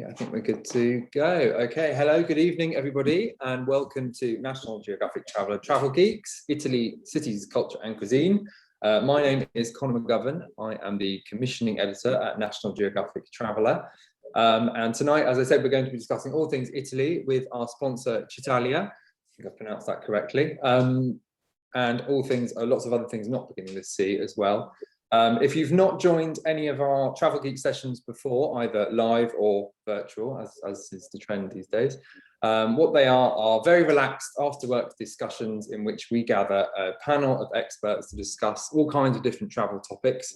Okay, I think we're good to go. Okay, hello, good evening, everybody, and welcome to National Geographic Traveller Travel Geeks, Italy, Cities, Culture and Cuisine. My name is Conor McGovern. I am the commissioning editor at National Geographic Traveller. And tonight, as I said, we're going to be discussing all things Italy with our sponsor, Chitalia. I think I've pronounced that correctly. And all things, lots of other things not beginning with C as well. If you've not joined any of our Travel Geek sessions before, either live or virtual, as is the trend these days, what they are very relaxed after-work discussions in which we gather a panel of experts to discuss all kinds of different travel topics.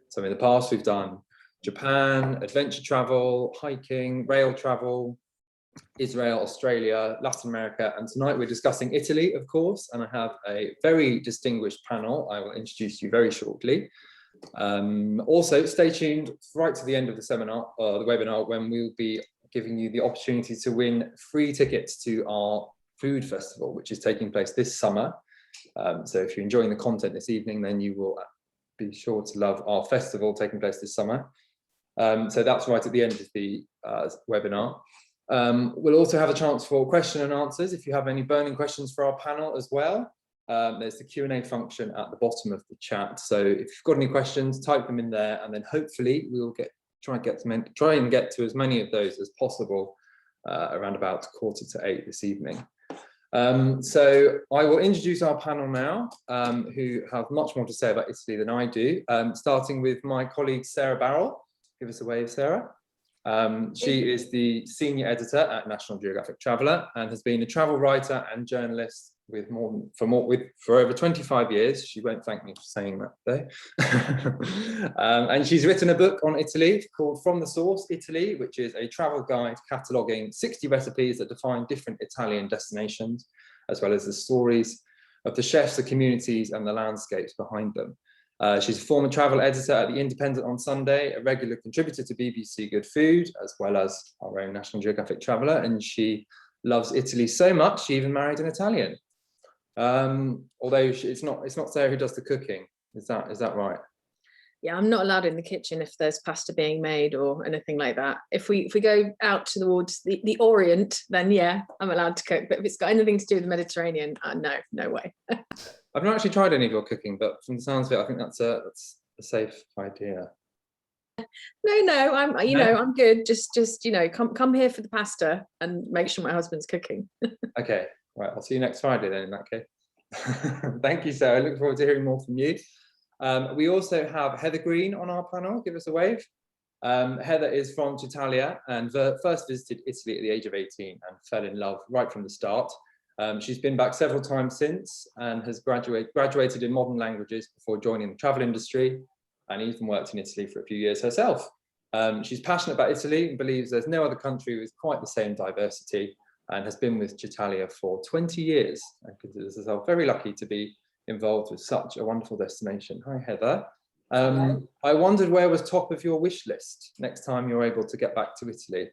So in the past, we've done Japan, adventure travel, hiking, rail travel, Israel, Australia, Latin America, and tonight we're discussing Italy, of course, and I have a very distinguished panel I will introduce you very shortly. Also, stay tuned right to the end of the seminar, the webinar, when we'll be giving you the opportunity to win free tickets to our food festival, which is taking place this summer. So if you're enjoying the content this evening, then you will be sure to love our festival taking place this summer. So that's right at the end of the webinar. We'll also have a chance for question and answers if you have any burning questions for our panel as well. There's the Q&A function at the bottom of the chat. So if you've got any questions, type them in there, and then hopefully we'll try and get to as many of those as possible around about 7:45 this evening. So I will introduce our panel now, who have much more to say about Italy than I do, starting with my colleague Sarah Barrell. Give us a wave, Sarah. She is the senior editor at National Geographic Traveller and has been a travel writer and journalist for over 25 years. She won't thank me for saying that though. And she's written a book on Italy called From the Source, Italy, which is a travel guide cataloguing 60 recipes that define different Italian destinations, as well as the stories of the chefs, the communities, and the landscapes behind them. She's a former travel editor at The Independent on Sunday, a regular contributor to BBC Good Food, as well as our own National Geographic Traveller, and she loves Italy so much she even married an Italian. Although it's not Sarah who does the cooking. Is that right? Yeah, I'm not allowed in the kitchen if there's pasta being made or anything like that. If we go out towards the Orient, then yeah, I'm allowed to cook. But if it's got anything to do with the Mediterranean, no way. I've not actually tried any of your cooking, but from the sounds of it, I think that's a safe idea. No, I'm good. Just come here for the pasta and make sure my husband's cooking. Okay, right. I'll see you next Friday then. In that case, thank you, Sarah. I look forward to hearing more from you. We also have Heather Green on our panel. Give us a wave. Heather is from Chitalia and first visited Italy at the age of 18 and fell in love right from the start. She's been back several times since and has graduated in modern languages before joining the travel industry and even worked in Italy for a few years herself. She's passionate about Italy and believes there's no other country with quite the same diversity, and has been with Chitalia for 20 years and considers herself very lucky to be involved with such a wonderful destination. Hi, Heather. I wondered where was top of your wish list next time you're able to get back to Italy?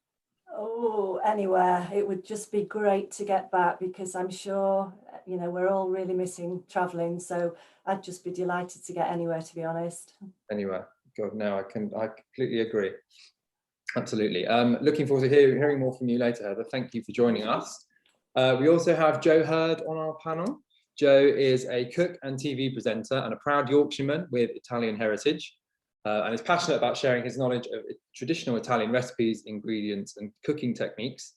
Oh, anywhere. It would just be great to get back, because I'm sure, we're all really missing traveling. So I'd just be delighted to get anywhere, to be honest. Anywhere. God, no, I completely agree. Absolutely. Looking forward to hearing more from you later, Heather. Thank you for joining us. We also have Joe Hurd on our panel. Joe is a cook and TV presenter and a proud Yorkshireman with Italian heritage. And is passionate about sharing his knowledge of traditional Italian recipes, ingredients, and cooking techniques.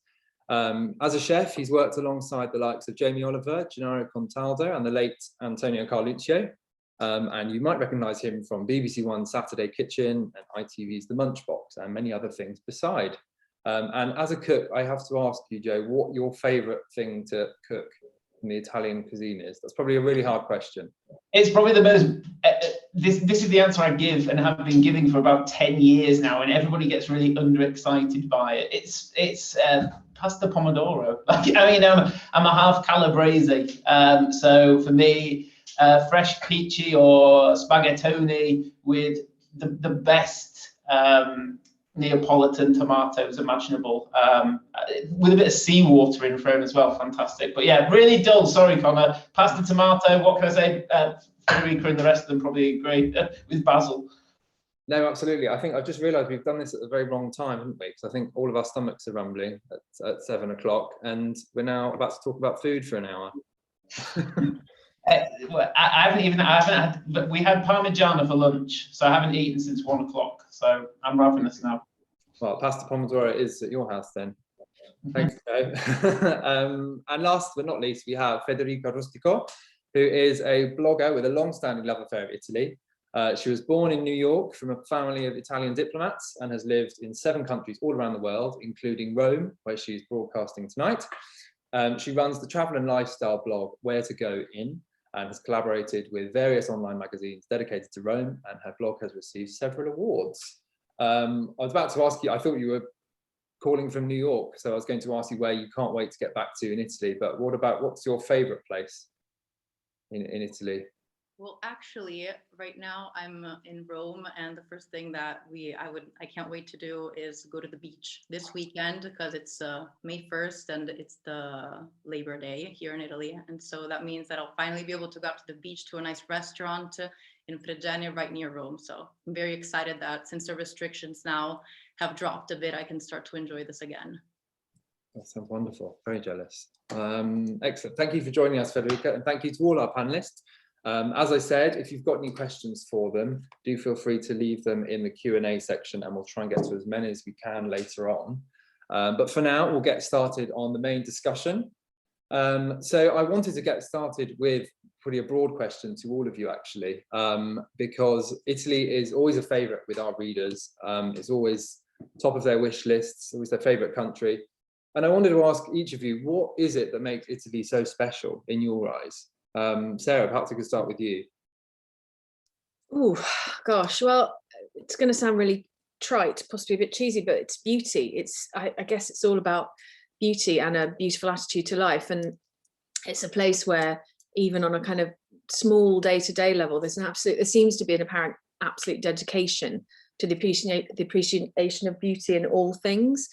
As a chef, he's worked alongside the likes of Jamie Oliver, Gennaro Contaldo, and the late Antonio Carluccio. And you might recognise him from BBC One's Saturday Kitchen and ITV's The Munchbox, and many other things beside. And as a cook, I have to ask you, Joe, what your favourite thing to cook in the Italian cuisine is? That's probably a really hard question. It's probably the most, this is the answer I give and have been giving for about 10 years now, and everybody gets really underexcited by it. It's pasta pomodoro. I'm a half Calabrese. So for me, fresh peachy or spaghettoni with the best Neapolitan tomatoes imaginable, with a bit of seawater in thrown as well. Fantastic. But yeah, really dull. Sorry, Connor. Pasta tomato. What can I say? Heroica and the rest of them probably agree with basil. No, absolutely. I think I've just realised we've done this at the very wrong time, haven't we? Because I think all of our stomachs are rumbling at 7 o'clock, and we're now about to talk about food for an hour. Well, I haven't had, but we had Parmigiana for lunch, so I haven't eaten since 1 o'clock. So I'm ravenous now. Well, pasta pomodoro is at your house then. Thanks, Joe. And last but not least, we have Federica Rustico, who is a blogger with a long-standing love affair of Italy. She was born in New York from a family of Italian diplomats and has lived in 7 countries all around the world, including Rome, where she's broadcasting tonight. She runs the travel and lifestyle blog Where to Go In, and has collaborated with various online magazines dedicated to Rome, and her blog has received several awards. I was about to ask you, I thought you were calling from New York, so I was going to ask you where you can't wait to get back to in Italy, but what's your favorite place in Italy? Well, actually, right now I'm in Rome, and the first thing that I can't wait to do is go to the beach this weekend, because it's May 1st and it's the Labor Day here in Italy. And so that means that I'll finally be able to go out to the beach, to a nice restaurant in Fregene, right near Rome. So I'm very excited that since the restrictions now have dropped a bit, I can start to enjoy this again. That sounds wonderful. Very jealous. Excellent. Thank you for joining us, Federica, and thank you to all our panelists. As I said, if you've got any questions for them, do feel free to leave them in the Q&A section, and we'll try and get to as many as we can later on. But for now, we'll get started on the main discussion. So I wanted to get started with pretty a broad question to all of you, actually, because Italy is always a favourite with our readers. It's always top of their wish lists, always their favourite country. And I wanted to ask each of you, what is it that makes Italy so special in your eyes? Sarah, perhaps I could start with you. Oh, gosh, well, it's going to sound really trite, possibly a bit cheesy, but it's beauty. I guess it's all about beauty and a beautiful attitude to life. And it's a place where even on a kind of small day-to-day level, there seems to be an apparent absolute dedication to the appreciation of beauty in all things.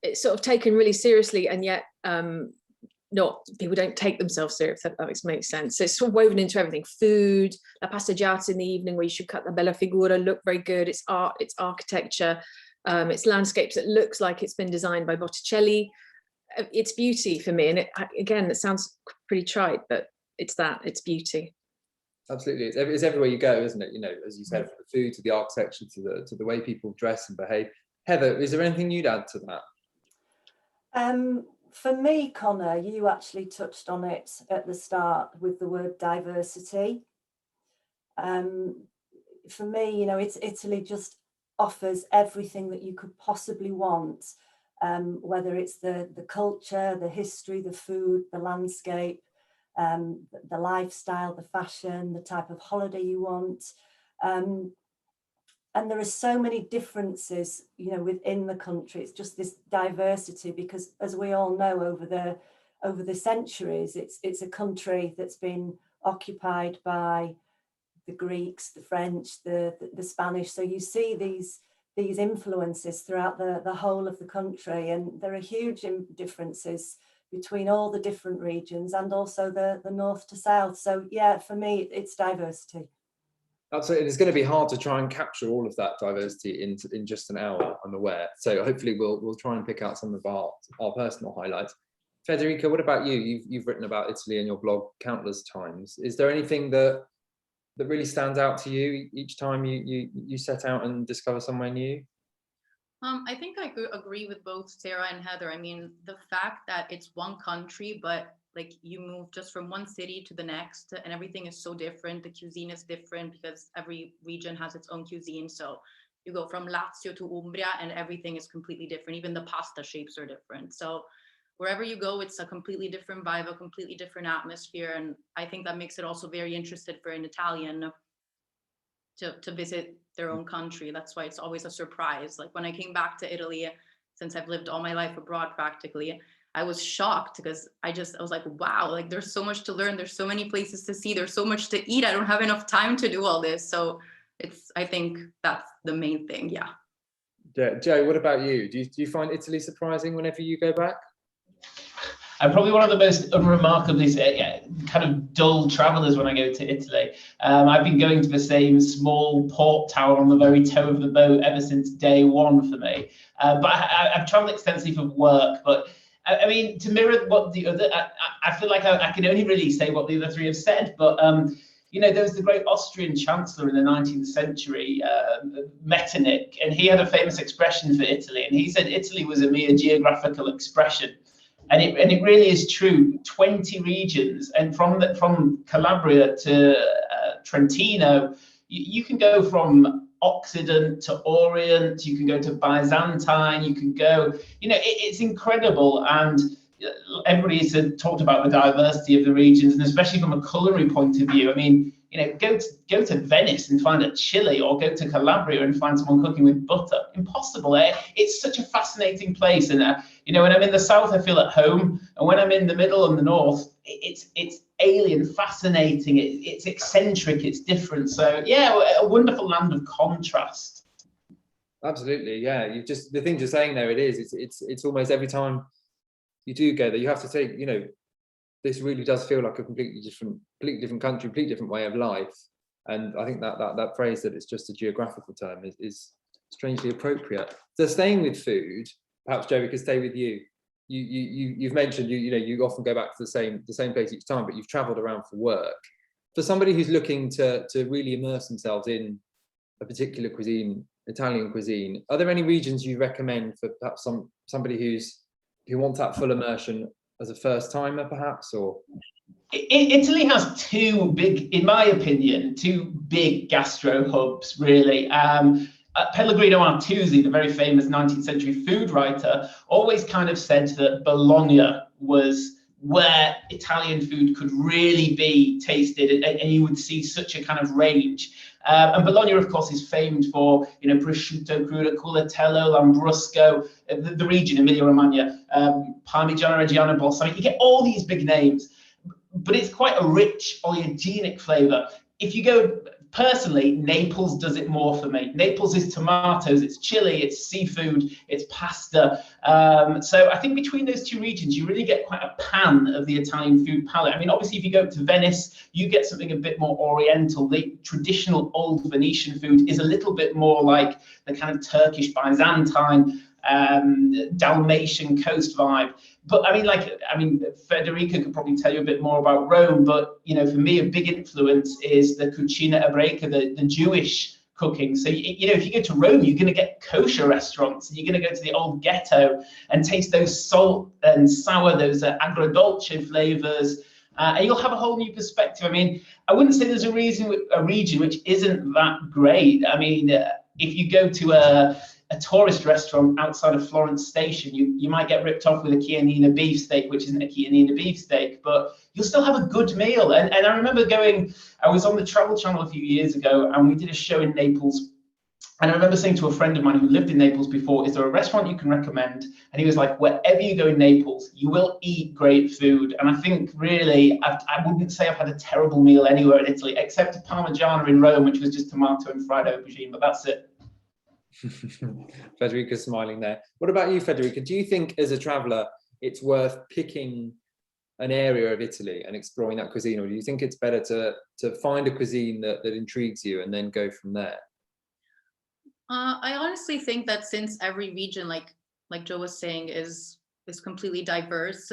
It's sort of taken really seriously, and yet people don't take themselves serious, if that makes sense. So it's sort of woven into everything. Food, la passeggiata in the evening where you should cut the bella figura, look very good. It's art, it's architecture, it's landscapes that looks like it's been designed by Botticelli. It's beauty for me. And again, it sounds pretty trite, but it's beauty. Absolutely, it's everywhere you go, isn't it? You know, as you said, from the food to the architecture to the way people dress and behave. Heather, is there anything you'd add to that? For me, Connor, you actually touched on it at the start with the word diversity. For me, you know, Italy just offers everything that you could possibly want, whether it's the culture, the history, the food, the landscape, the lifestyle, the fashion, the type of holiday you want. And there are so many differences, you know, within the country. It's just this diversity, because as we all know, over the centuries, it's a country that's been occupied by the Greeks, the French, the Spanish. So you see these influences throughout the whole of the country, and there are huge differences between all the different regions, and also the north to south. So yeah, for me, it's diversity. Absolutely, it's going to be hard to try and capture all of that diversity in just an hour, I'm aware. So hopefully we'll try and pick out some of our personal highlights. Federica, what about you? You've written about Italy in your blog countless times. Is there anything that really stands out to you each time you set out and discover somewhere new? I think I agree with both Sarah and Heather. I mean, the fact that it's one country, but like you move just from one city to the next, and everything is so different. The cuisine is different because every region has its own cuisine. So you go from Lazio to Umbria and everything is completely different. Even the pasta shapes are different. So wherever you go, it's a completely different vibe, a completely different atmosphere. And I think that makes it also very interesting for an Italian to visit their own country. That's why it's always a surprise. Like when I came back to Italy, since I've lived all my life abroad practically, I was shocked because I was like, wow, like there's so much to learn. There's so many places to see. There's so much to eat. I don't have enough time to do all this. So I think that's the main thing. Yeah. Joe, what about you? Do you find Italy surprising whenever you go back? I'm probably one of the most unremarkably kind of dull travellers when I go to Italy. I've been going to the same small port town on the very toe of the boat ever since day one for me. But I've travelled extensively for work. But I mean, to mirror what the other, I feel like I can only really say what the other three have said. But you know, there was the great Austrian chancellor in the 19th century, Metternich, and he had a famous expression for Italy, and he said Italy was a mere geographical expression. And it really is true. 20 regions, and from Calabria to Trentino, you can go from Occident to Orient, you can go to Byzantine, you can go, you know, it's incredible. And everybody's talked about the diversity of the regions, and especially from a culinary point of view. I mean, you know, go to Venice and find a chili, or go to Calabria and find someone cooking with butter. Impossible. It's such a fascinating place, and you know, when I'm in the south, I feel at home, and when I'm in the middle and the north, it's alien, fascinating. It's eccentric. It's different. So yeah, a wonderful land of contrast. Absolutely, yeah. You just, the things you're saying there, it's almost every time you do go there, you have to take, you know, this really does feel like a completely different country, completely different way of life. And I think that phrase that it's just a geographical term is strangely appropriate. So staying with food, perhaps Joe, we could stay with you. You've mentioned you often go back to the same place each time, but you've travelled around for work. For somebody who's looking to really immerse themselves in a particular cuisine, Italian cuisine, are there any regions you recommend for perhaps somebody who wants that full immersion as a first timer, perhaps? Or Italy has two big, in my opinion, gastro hubs, really. Pellegrino Artusi, the very famous 19th century food writer, always kind of said that Bologna was where Italian food could really be tasted, and you would see such a kind of range. And Bologna, of course, is famed for, you know, prosciutto crudo, culatello, lambrusco, the region, Emilia-Romagna, Parmigiano Reggiano balsamic. You get all these big names, but it's quite a rich oligogenic flavour. If you go, personally, Naples does it more for me. Naples is tomatoes, it's chili, it's seafood, it's pasta. So I think between those two regions, you really get quite a pan of the Italian food palette. I mean, obviously, if you go to Venice, you get something a bit more oriental. The traditional old Venetian food is a little bit more like the kind of Turkish, Byzantine, Dalmatian coast vibe. But I mean, Federica could probably tell you a bit more about Rome, but you know, for me, a big influence is the cucina ebreica, the Jewish cooking. So you know, if you go to Rome, you're going to get kosher restaurants, and you're going to go to the old ghetto and taste those salt and sour, those agrodolce flavors, and you'll have a whole new perspective. I mean, I wouldn't say there's a region which isn't that great. I mean, if you go to a tourist restaurant outside of Florence station, you might get ripped off with a Chianina beefsteak, which isn't a Chianina beefsteak, but you'll still have a good meal. And I remember I was on the Travel Channel a few years ago, and we did a show in Naples. And I remember saying to a friend of mine who lived in Naples before, is there a restaurant you can recommend? And he was like, wherever you go in Naples, you will eat great food. And I think really, I wouldn't say I've had a terrible meal anywhere in Italy, except Parmigiana in Rome, which was just tomato and fried aubergine, but that's it. Federica's smiling there. What about you, Federica? Do you think as a traveller it's worth picking an area of Italy and exploring that cuisine, or do you think it's better to find a cuisine that intrigues you and then go from there? I honestly think that since every region, like Joe was saying, is completely diverse,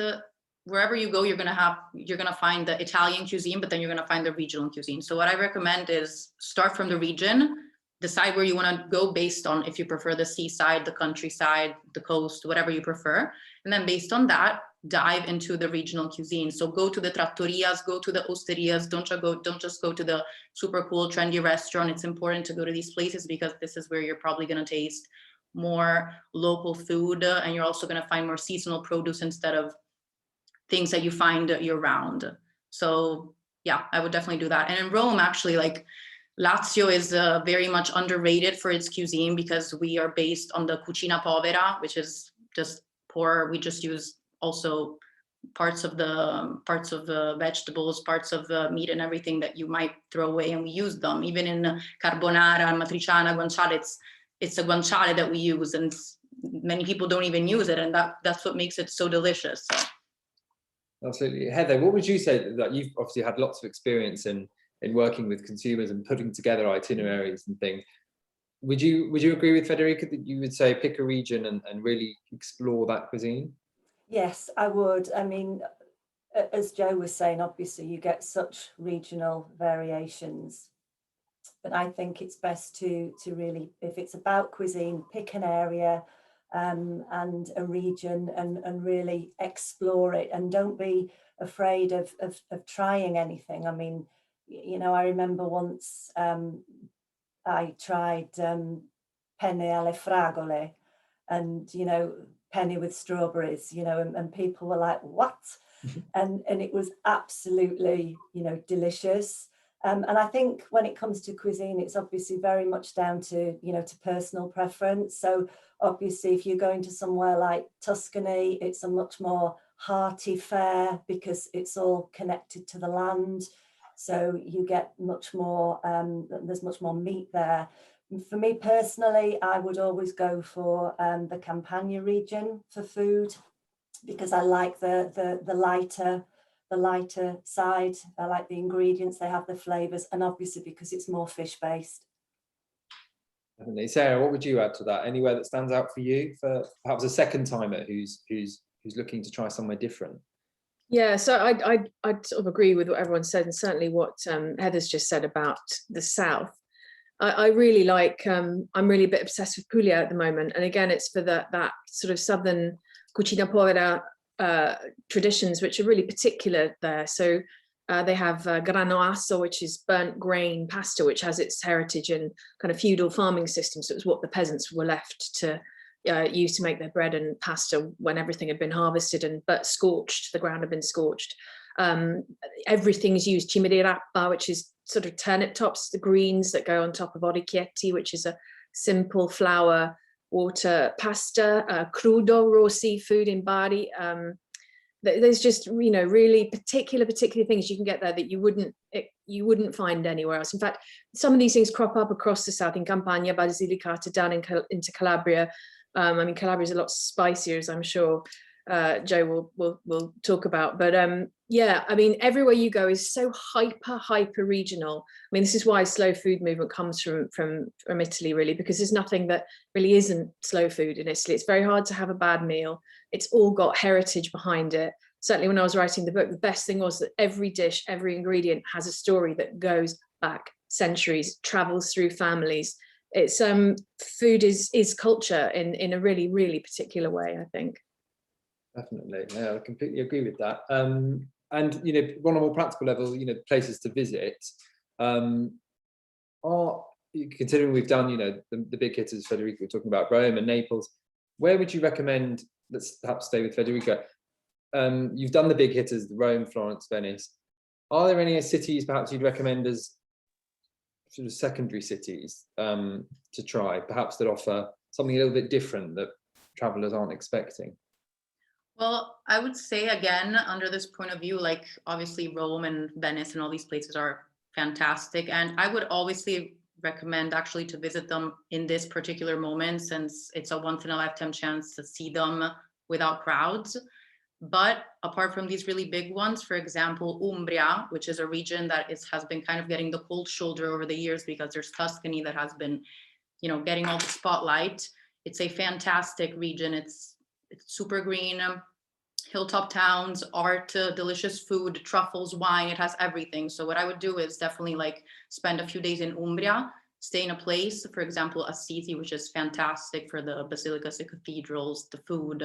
wherever you go, you're gonna find the Italian cuisine, but then you're gonna find the regional cuisine. So what I recommend is start from the region, decide where you want to go based on if you prefer the seaside, the countryside, the coast, whatever you prefer. And then based on that, dive into the regional cuisine. So go to the trattorias, go to the osterias, don't just go to the super cool, trendy restaurant. It's important to go to these places because this is where you're probably going to taste more local food, and you're also going to find more seasonal produce instead of things that you find year round. So yeah, I would definitely do that. And in Rome, actually, like, Lazio is very much underrated for its cuisine because we are based on the cucina povera, which is just poor. We just use also parts of the vegetables, parts of the meat and everything that you might throw away, and we use them. Even in carbonara, matriciana, guanciale, it's a guanciale that we use, and many people don't even use it, and that's what makes it so delicious. So. Absolutely. Heather, what would you say that you've obviously had lots of experience in working with consumers and putting together itineraries and things. Would you agree with Federica that you would say pick a region and really explore that cuisine? Yes, I would. I mean, as Joe was saying, obviously you get such regional variations, but I think it's best to really, if it's about cuisine, pick an area and a region and really explore it, and don't be afraid of trying anything. I mean, you know, I remember once I tried penne alle fragole, and you know, penny with strawberries, you know, and people were like, what? And it was absolutely, you know, delicious. And I think when it comes to cuisine, it's obviously very much down to, you know, to personal preference. So obviously, if you're going to somewhere like Tuscany, it's a much more hearty fare because it's all connected to the land. So you get much more, there's much more meat there. For me personally, I would always go for the Campania region for food, because I like the lighter side. I like the ingredients, they have the flavors, and obviously because it's more fish based. Definitely. Sarah, what would you add to that? Anywhere that stands out for you, for perhaps a second timer who's looking to try somewhere different? Yeah, so I'd sort of agree with what everyone said, and certainly what Heather's just said about the south. I really like, I'm really a bit obsessed with Puglia at the moment, and again, it's for that sort of southern cucina povera traditions, which are really particular there. So they have grano asso, which is burnt grain pasta, which has its heritage in kind of feudal farming systems. So it was what the peasants were left to use to make their bread and pasta when everything had been harvested but scorched. The ground had been scorched. Everything's used cimini rappa, which is sort of turnip tops, the greens that go on top of orecchietti, which is a simple flour water pasta, crudo, raw seafood in Bari. There's just, you know, really particular things you can get there that you wouldn't find anywhere else. In fact, some of these things crop up across the south, in Campania, Basilicata, down into Calabria. I mean, Calabria is a lot spicier, as I'm sure Joe will talk about. But yeah, I mean, everywhere you go is so hyper regional. I mean, this is why slow food movement comes from Italy, really, because there's nothing that really isn't slow food in Italy. It's very hard to have a bad meal. It's all got heritage behind it. Certainly when I was writing the book, the best thing was that every dish, every ingredient has a story that goes back centuries, travels through families. It's food is culture in a really particular way, I think. Definitely, yeah, I completely agree with that. And you know, on a more practical level, you know, places to visit are, considering we've done, you know, the big hitters, Federica, we're talking about Rome and Naples. Where would you recommend? Let's perhaps stay with Federica. You've done the big hitters, Rome, Florence, Venice. Are there any cities perhaps you'd recommend as sort of secondary cities to try, perhaps that offer something a little bit different that travelers aren't expecting? Well, I would say, again, under this point of view, like obviously Rome and Venice and all these places are fantastic. And I would obviously recommend actually to visit them in this particular moment, since it's a once in a lifetime chance to see them without crowds. But apart from these really big ones, for example, Umbria, which is a region that has been kind of getting the cold shoulder over the years, because there's Tuscany that has been, you know, getting all the spotlight. It's a fantastic region. It's super green, hilltop towns, art, delicious food, truffles, wine. It has everything. So what I would do is definitely like spend a few days in Umbria, stay in a place, for example, Assisi, which is fantastic for the basilicas, the cathedrals, the food,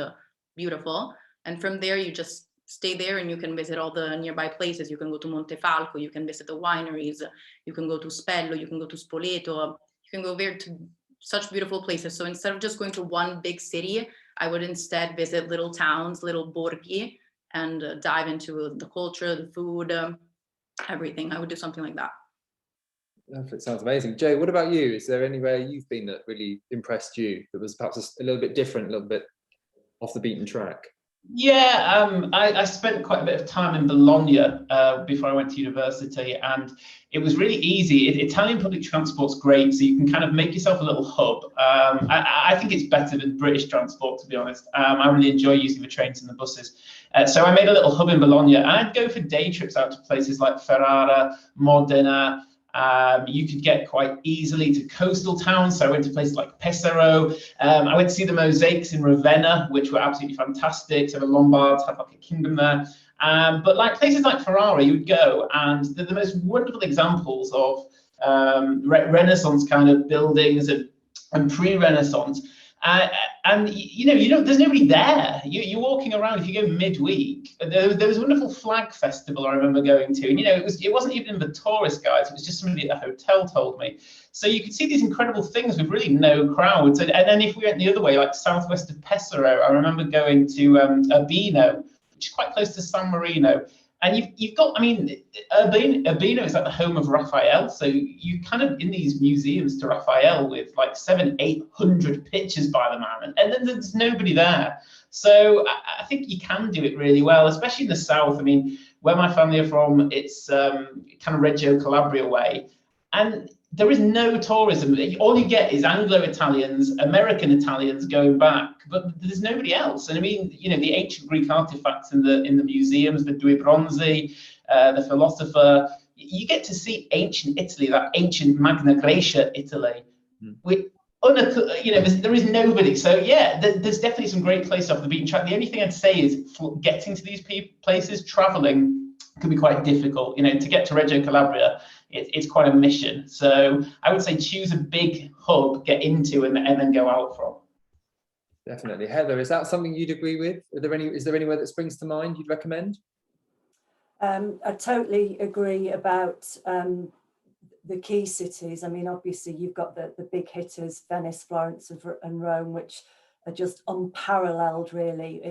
beautiful. And from there, you just stay there and you can visit all the nearby places. You can go to Montefalco, you can visit the wineries, you can go to Spello, you can go to Spoleto, you can go there to such beautiful places. So instead of just going to one big city, I would instead visit little towns, little borghi, and dive into the culture, the food, everything. I would do something like that. It sounds amazing. Joe, what about you? Is there anywhere you've been that really impressed you, that was perhaps a little bit different, a little bit off the beaten track? Yeah, I spent quite a bit of time in Bologna before I went to university, and it was really easy. Italian public transport's great, so you can kind of make yourself a little hub. I think it's better than British transport, to be honest. I really enjoy using the trains and the buses. So I made a little hub in Bologna, and I'd go for day trips out to places like Ferrara, Modena. You could get quite easily to coastal towns, so I went to places like Pesaro. I went to see the mosaics in Ravenna, which were absolutely fantastic. So the Lombards had like a kingdom there. But like places like Ferrara, you would go, and they're the most wonderful examples of Renaissance kind of buildings and pre-Renaissance. And you know, there's nobody there. You're walking around. If you go midweek, there was a wonderful flag festival I remember going to, and you know, it wasn't even in the tourist guides. It was just somebody at the hotel told me. So you could see these incredible things with really no crowds. And then if we went the other way, like southwest of Pesaro, I remember going to Urbino, which is quite close to San Marino. And you've got, I mean, Urbino is like the home of Raphael. So you kind of in these museums to Raphael with like 700-800 pictures by the man, and then there's nobody there. So I think you can do it really well, especially in the south. I mean, where my family are from, it's kind of Reggio Calabria way, and there is no tourism. All you get is Anglo-Italians, American Italians going back, but there's nobody else. And I mean, you know, the ancient Greek artifacts in the museums, the Due Bronzi, the philosopher. You get to see ancient Italy, that ancient Magna Graecia Italy. With you know, there is nobody. So yeah, there's definitely some great places off the beaten track. The only thing I'd say is getting to these places, traveling can be quite difficult. You know, to get to Reggio Calabria, it's quite a mission. So I would say choose a big hub, get into, and then go out from. Definitely. Heather, is that something you'd agree with? Is there anywhere that springs to mind you'd recommend? I totally agree about the key cities. I mean, obviously you've got the big hitters, Venice, Florence and Rome, which are just unparalleled really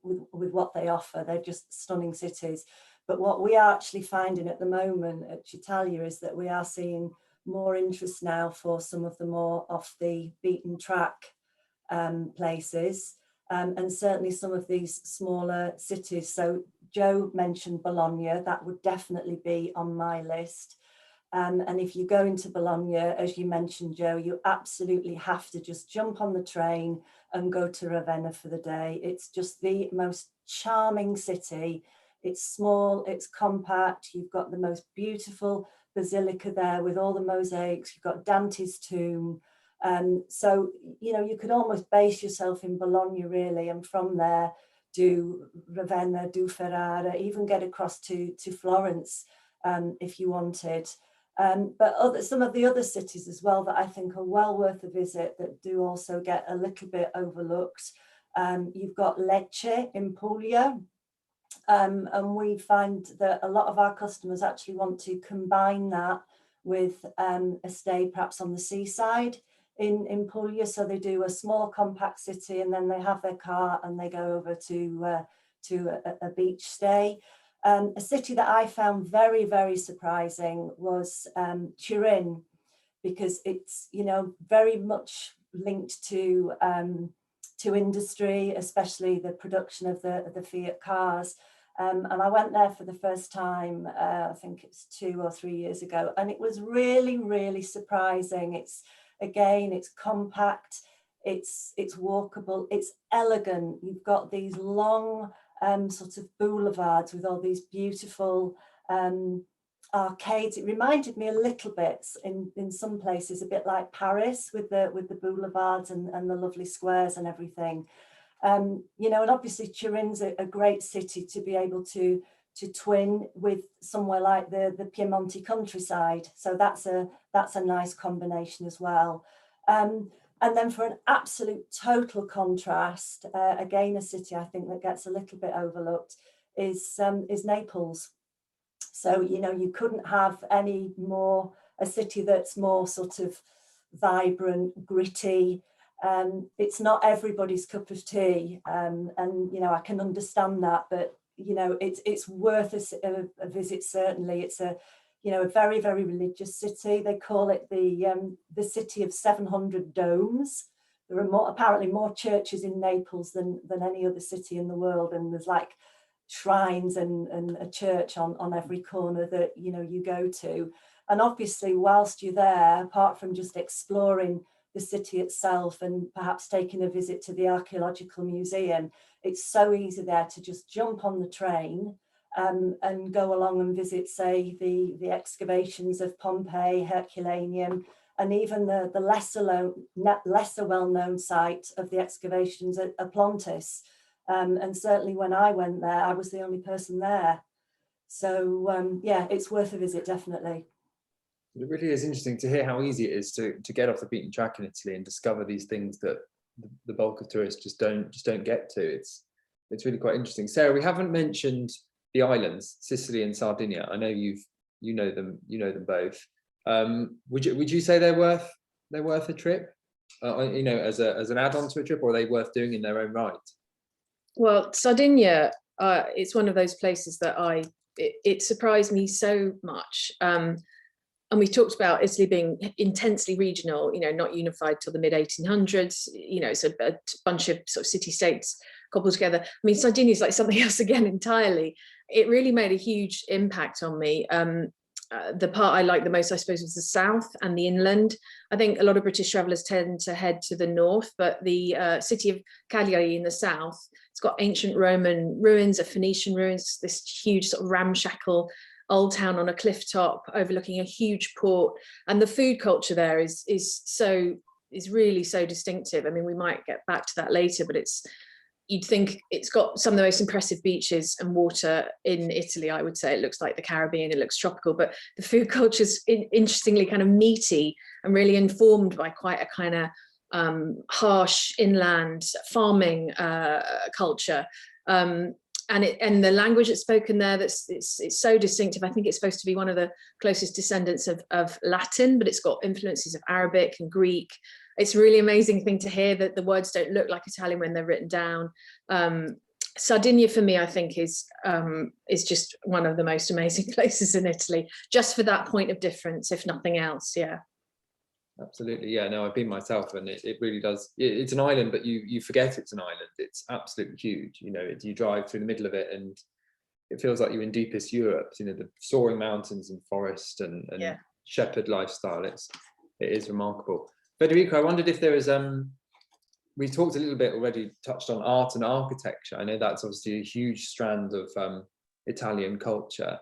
with what they offer. They're just stunning cities. But what we are actually finding at the moment at Chitalia is that we are seeing more interest now for some of the more off the beaten track places, and certainly some of these smaller cities. So Joe mentioned Bologna, that would definitely be on my list. And if you go into Bologna, as you mentioned, Joe, you absolutely have to just jump on the train and go to Ravenna for the day. It's just the most charming city. It's small, it's compact. You've got the most beautiful basilica there with all the mosaics. You've got Dante's tomb. So, you know, you could almost base yourself in Bologna really, and from there do Ravenna, do Ferrara, even get across to Florence if you wanted. But some of the other cities as well that I think are well worth a visit that do also get a little bit overlooked. You've got Lecce in Puglia, and we find that a lot of our customers actually want to combine that with a stay perhaps on the seaside in Puglia. So they do a small compact city and then they have their car and they go over to a beach stay. A city that I found very, very surprising was Turin, because it's, you know, very much linked to industry, especially the production of the Fiat cars. And I went there for the first time, I think it's 2 or 3 years ago, and it was really, really surprising. It's compact, it's walkable, it's elegant. You've got these long sort of boulevards with all these beautiful arcades. It reminded me a little bit in some places, a bit like Paris with the boulevards and the lovely squares and everything. You know, and obviously Turin's a great city to be able to twin with somewhere like the Piemonte countryside. So that's a nice combination as well. And then for an absolute total contrast, again, a city I think that gets a little bit overlooked is Naples. So, you know, you couldn't have any more, a city that's more sort of vibrant, gritty. It's not everybody's cup of tea. And, you know, I can understand that, but, you know, it's worth a visit, certainly. It's a very, very religious city. They call it the city of 700 domes, there are apparently more churches in Naples than any other city in the world, and there's like shrines and a church on every corner that you go to. And obviously, whilst you're there, apart from just exploring the city itself and perhaps taking a visit to the archaeological museum, it's so easy there to just jump on the train and go along and visit, say, the excavations of Pompeii, Herculaneum, and even the lesser well-known site of the excavations at Aplontis. And certainly when I went there, I was the only person there. So yeah, it's worth a visit, definitely. It really is interesting to hear how easy it is to get off the beaten track in Italy and discover these things that the bulk of tourists just don't get to. It's really quite interesting. Sarah, we haven't mentioned the islands, Sicily and Sardinia. I know you know them both. Would you say they're worth a trip? As an add-on to a trip, or are they worth doing in their own right? Well, Sardinia, it's one of those places that it surprised me so much. And we talked about Italy being intensely regional, not unified till the mid 1800s. It's a bunch of sort of city-states cobbled together. I mean, Sardinia is like something else again entirely. It really made a huge impact on me. The part I liked the most, I suppose, was the south and the inland. I think a lot of British travellers tend to head to the north, but the city of Cagliari in the south, it's got ancient Roman ruins, Phoenician ruins, this huge sort of ramshackle old town on a cliff top overlooking a huge port, and the food culture there is really so distinctive. I mean, we might get back to that later, but you'd think it's got some of the most impressive beaches and water in Italy. I would say it looks like the Caribbean, it looks tropical, but the food culture is interestingly kind of meaty and really informed by quite a kind of harsh inland farming culture. And the language that's spoken there, it's so distinctive. I think it's supposed to be one of the closest descendants of Latin, but it's got influences of Arabic and Greek. It's a really amazing thing to hear that the words don't look like Italian when they're written down. Sardinia for me, I think, is just one of the most amazing places in Italy, just for that point of difference, if nothing else. Yeah. Absolutely, yeah. No, I've been myself, and it really does. It's an island, but you forget it's an island. It's absolutely huge. You drive through the middle of it, and it feels like you're in deepest Europe. The soaring mountains and forest and yeah. shepherd lifestyle. It is remarkable. Federico, I wondered if there was we talked a little bit already, touched on art and architecture. I know that's obviously a huge strand of Italian culture.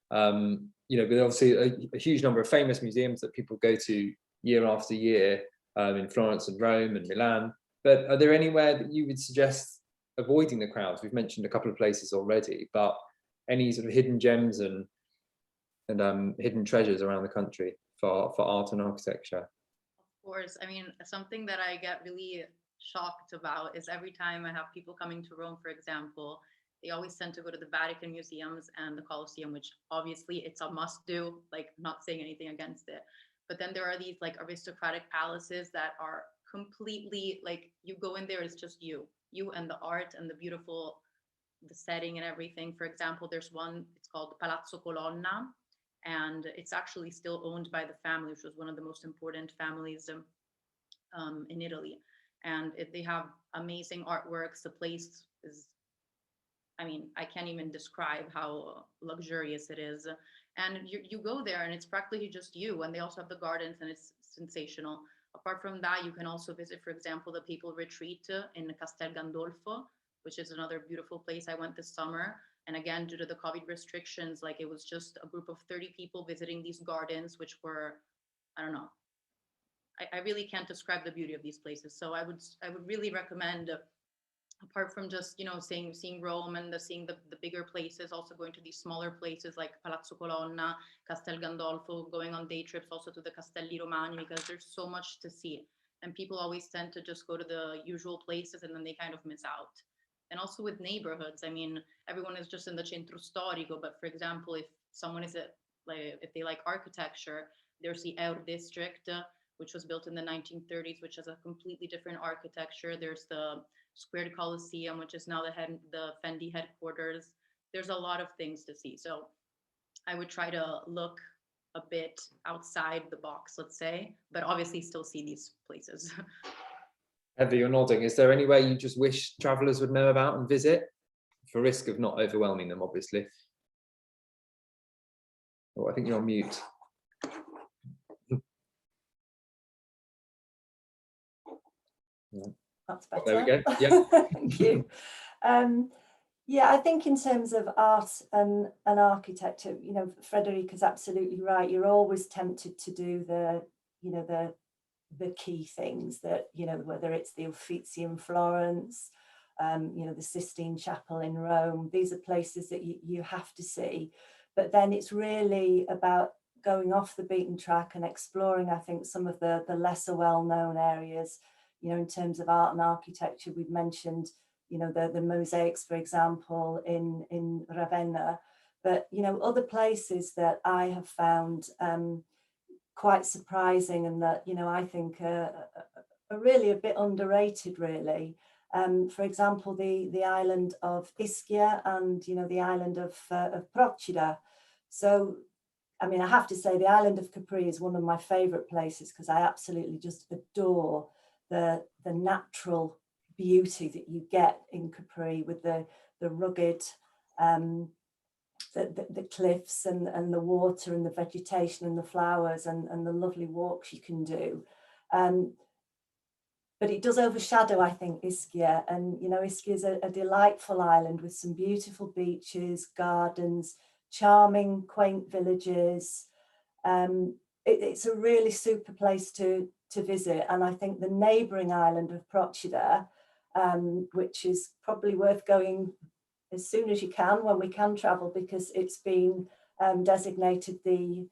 But obviously a huge number of famous museums that people go to year after year in Florence and Rome and Milan. But are there anywhere that you would suggest avoiding the crowds? We've mentioned a couple of places already, but any sort of hidden gems and hidden treasures around the country for art and architecture? Of course. I mean, something that I get really shocked about is every time I have people coming to Rome, for example, they always tend to go to the Vatican museums and the Colosseum, which obviously it's a must do, like not saying anything against it. But then there are these like aristocratic palaces that are completely like, you go in there, it's just you and the art and the setting and everything. For example, there's one, it's called Palazzo Colonna, and it's actually still owned by the family, which was one of the most important families in Italy. And they have amazing artworks. The place is, I mean, I can't even describe how luxurious it is. And you go there and it's practically just you. And they also have the gardens and it's sensational. Apart from that, you can also visit, for example, the Papal Retreat in Castel Gandolfo, which is another beautiful place. I went this summer. And again, due to the COVID restrictions, like it was just a group of 30 people visiting these gardens, which were, I don't know. I really can't describe the beauty of these places. So I would really recommend, apart from just, seeing Rome and seeing the bigger places, also going to these smaller places like Palazzo Colonna, Castel Gandolfo, going on day trips also to the Castelli Romani, because there's so much to see. And people always tend to just go to the usual places and then they kind of miss out. And also with neighborhoods, I mean, everyone is just in the Centro Storico, but for example, if someone if they like architecture, there's the Eur district, which was built in the 1930s, which has a completely different architecture. There's the Squared Colosseum, which is now the Fendi headquarters. There's a lot of things to see. So I would try to look a bit outside the box, let's say, but obviously still see these places. Heather, you're nodding. Is there anywhere you just wish travellers would know about and visit, for risk of not overwhelming them, obviously? Oh, I think you're on mute. That's better. There we go. Yeah. Thank you. Yeah, I think in terms of art and architecture, you know, Frederica's absolutely right. You're always tempted to do the, you know, the key things that, you know, whether it's the Uffizi in Florence, you know, the Sistine Chapel in Rome. These are places that you have to see. But then it's really about going off the beaten track and exploring, I think, some of the lesser well-known areas, you know, in terms of art and architecture. We've mentioned, you know, the mosaics, for example, in Ravenna, but, you know, other places that I have found quite surprising and that, you know, I think are really a bit underrated, really. For example, the island of Ischia and, you know, the island of Procida. So, I mean, I have to say the island of Capri is one of my favourite places because I absolutely just adore the natural beauty that you get in Capri with the rugged, the cliffs and the water and the vegetation and the flowers and the lovely walks you can do. But it does overshadow, I think, Ischia. And, you know, Ischia is a delightful island with some beautiful beaches, gardens, charming, quaint villages. It's a really super place to visit. And I think the neighbouring island of Procida, which is probably worth going as soon as you can when we can travel, because it's been designated the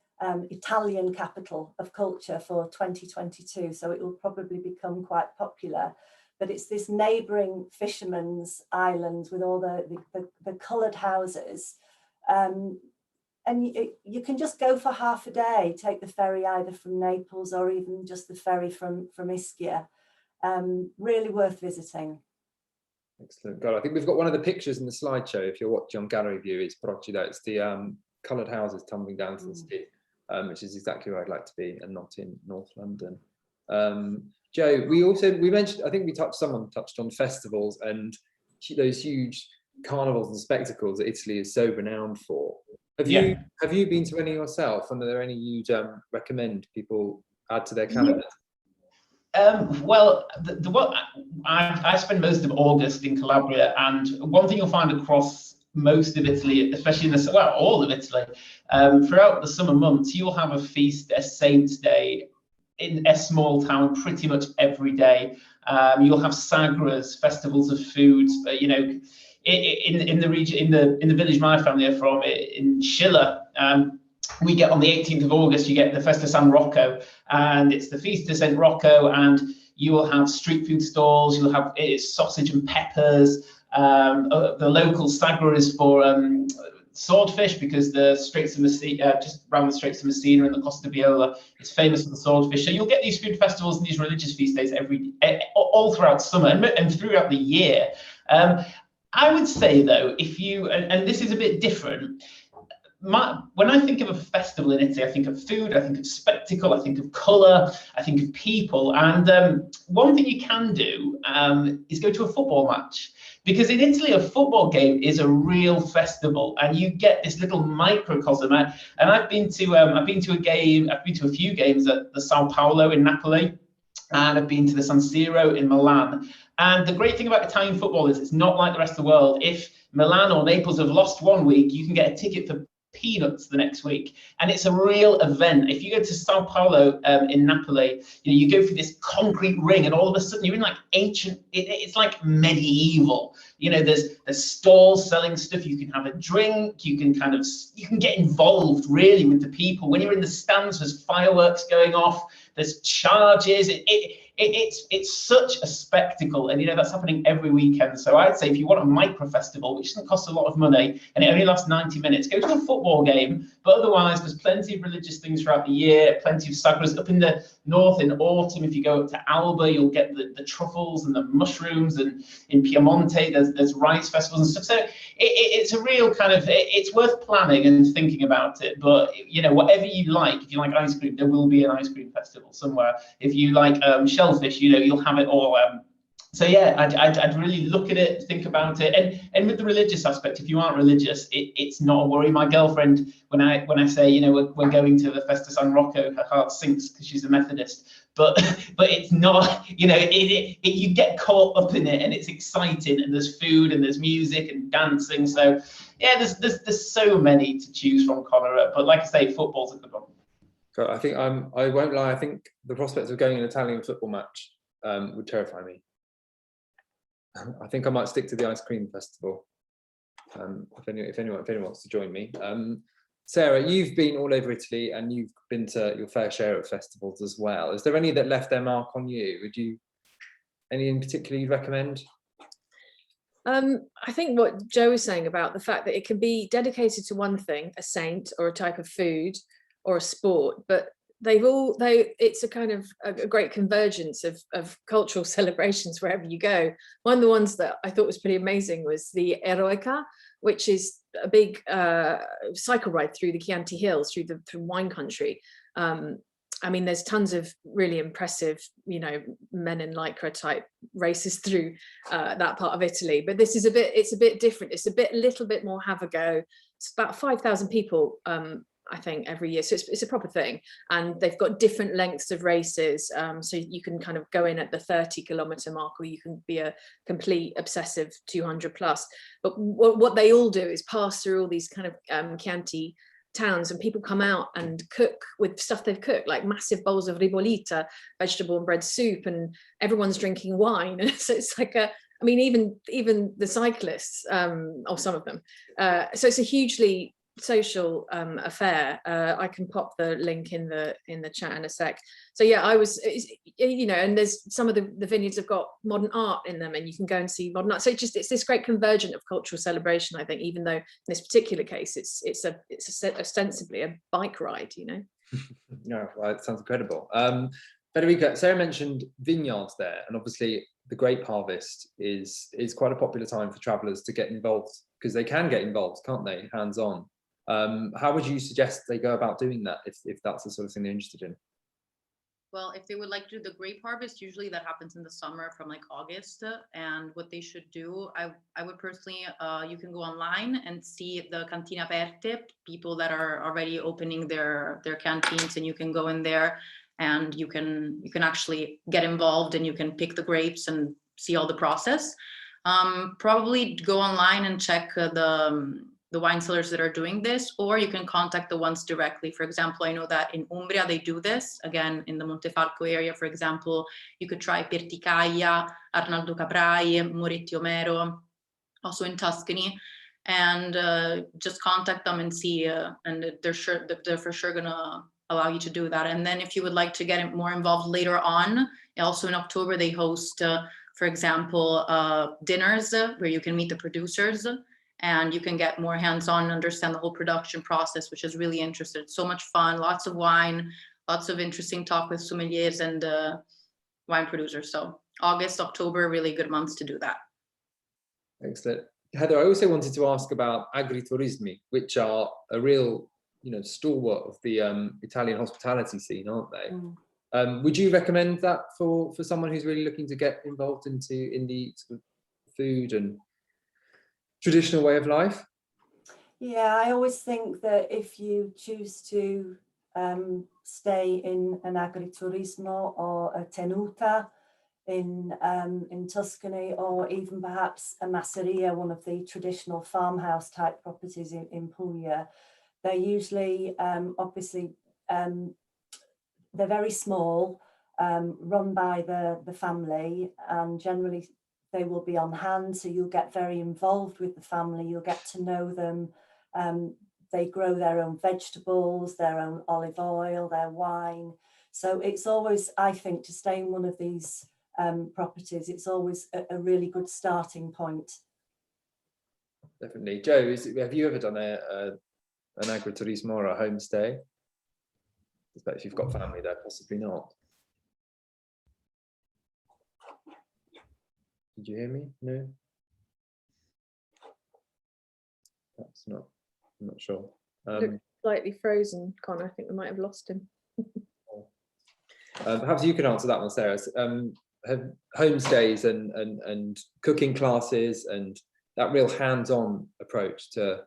Italian capital of culture for 2022, so it will probably become quite popular. But it's this neighbouring fisherman's island with all the coloured houses, and you can just go for half a day, take the ferry either from Naples or even just the ferry from Ischia. Really worth visiting. Excellent. God, I think we've got one of the pictures in the slideshow. If you're watching on gallery view, it's Procida. It's the coloured houses tumbling down to the sea, which is exactly where I'd like to be, and not in North London. Joe, we mentioned, I think someone touched on festivals and those huge carnivals and spectacles that Italy is so renowned for. Have you been to any yourself, and are there any you'd recommend people add to their calendar? Well, I spend most of August in Calabria, and one thing you'll find across most of Italy, especially in all of Italy, throughout the summer months, you'll have a feast, a Saint's Day in a small town pretty much every day. You'll have sagras, festivals of foods, you know, in the region, in the village my family are from, in Scilla. We get on the 18th of August, you get the Festa San Rocco, and it's the Feast of St. Rocco, and you will have street food stalls, you'll have sausage and peppers. The local sagra is for swordfish, because the Straits of Messina, just around the Straits of Messina and the Costa Viola, is famous for the swordfish. So you'll get these food festivals and these religious feast days all throughout summer and throughout the year. I would say, though, if you, and this is a bit different, when I think of a festival in Italy, I think of food, I think of spectacle, I think of colour, I think of people. And one thing you can do is go to a football match. Because in Italy, a football game is a real festival, and you get this little microcosm. And I've been to a few games at the Sao Paulo in Napoli, and I've been to the San Siro in Milan. And the great thing about Italian football is it's not like the rest of the world. If Milan or Naples have lost one week, you can get a ticket for peanuts the next week, and it's a real event. If you go to Sao Paulo in Napoli, you go through this concrete ring, and all of a sudden you're in like ancient. It's like medieval. There's stalls selling stuff. You can have a drink. You can get involved really with the people. When you're in the stands, there's fireworks going off. There's charges. It's such a spectacle, and that's happening every weekend. So I'd say if you want a micro festival, which doesn't cost a lot of money and it only lasts 90 minutes, go to a football game. But otherwise, there's plenty of religious things throughout the year, plenty of sagras. Up in the north in autumn, if you go up to Alba, you'll get the truffles and the mushrooms, and in Piemonte there's rice festivals and stuff. So it's a real it's worth planning and thinking about it. But whatever you like, if you like ice cream, there will be an ice cream festival somewhere. If you like shellfish, you'll have it all So yeah, I'd really look at it, think about it, and with the religious aspect, if you aren't religious, it's not a worry. My girlfriend, when I say, you know, we're going to the Festa San Rocco, her heart sinks because she's a Methodist. But it's not, you know, you get caught up in it, and it's exciting, and there's food and there's music and dancing. So yeah, there's so many to choose from, Connor. But like I say, football's a good one. So I think I won't lie. I think the prospect of going to an Italian football match would terrify me. I think I might stick to the ice cream festival. If anyone wants to join me. Sarah, you've been all over Italy and you've been to your fair share of festivals as well. Is there any that left their mark on you? Any in particular you'd recommend? I think what Joe was saying about the fact that it can be dedicated to one thing, a saint or a type of food or a sport, but it's a kind of a great convergence of cultural celebrations wherever you go. One of the ones that I thought was pretty amazing was the Heroica, which is a big cycle ride through the Chianti Hills, through wine country. I mean, there's tons of really impressive, you know, men in lycra type races through that part of Italy. But this is it's a bit different. It's a little bit more have a go. It's about 5,000 people, I think, every year. So it's a proper thing. And they've got different lengths of races. So you can kind of go in at the 30-kilometer mark, or you can be a complete obsessive 200 plus. But what they all do is pass through all these kind of Chianti towns, and people come out and cook with stuff they've cooked, like massive bowls of ribollita, vegetable and bread soup, and everyone's drinking wine. And so it's like I mean, even the cyclists, or some of them. So it's a hugely social affair. I can pop the link in the chat in a sec. So yeah, you know, and there's some of the vineyards have got modern art in them, and you can go and see modern art. So it's this great convergence of cultural celebration, I think, even though in this particular case it's ostensibly a bike ride, you know. No, well, it sounds incredible. Federica, Sarah mentioned vineyards there, and obviously the grape harvest is quite a popular time for travellers to get involved, because they can get involved, can't they, hands-on. How would you suggest they go about doing that if that's the sort of thing they're interested in? Well, if they would like to do the grape harvest, usually that happens in the summer from like August. And what they should do, I would personally, you can go online and see the cantine aperte, people that are already opening their canteens, and you can go in there and you can actually get involved, and you can pick the grapes and see all the process. Probably go online and check the wine cellars that are doing this, or you can contact the ones directly. For example, I know that in Umbria they do this, again in the Montefalco area, for example. You could try Perticaia, Arnaldo Caprai, Moretti Omero, also in Tuscany, and just contact them and see, and they're for sure gonna allow you to do that. And then if you would like to get more involved later on, also in October they host, for example, dinners where you can meet the producers, and you can get more hands-on and understand the whole production process, which is really interesting. It's so much fun, lots of wine, lots of interesting talk with sommeliers and wine producers. So August, October, really good months to do that. Excellent. Heather, I also wanted to ask about Agriturismi, which are a real, you know, stalwart of the Italian hospitality scene, aren't they? Mm. Would you recommend that for someone who's really looking to get involved in the sort of food and traditional way of life? Yeah, I always think that if you choose to stay in an agriturismo or a tenuta in Tuscany, or even perhaps a masseria, one of the traditional farmhouse type properties in Puglia, they're usually obviously they're very small, run by the family, and generally they will be on hand, so you'll get very involved with the family, you'll get to know them. They grow their own vegetables, their own olive oil, their wine. So it's always, I think, to stay in one of these properties, it's always a really good starting point. Definitely. Joe, have you ever done an agriturismo or a homestay? I suppose if you've got family there, possibly not. Did you hear me? No? That's not, I'm not sure. Slightly frozen, Connor. I think we might have lost him. Perhaps you can answer that one, Sarah. homestays and cooking classes and that real hands-on approach to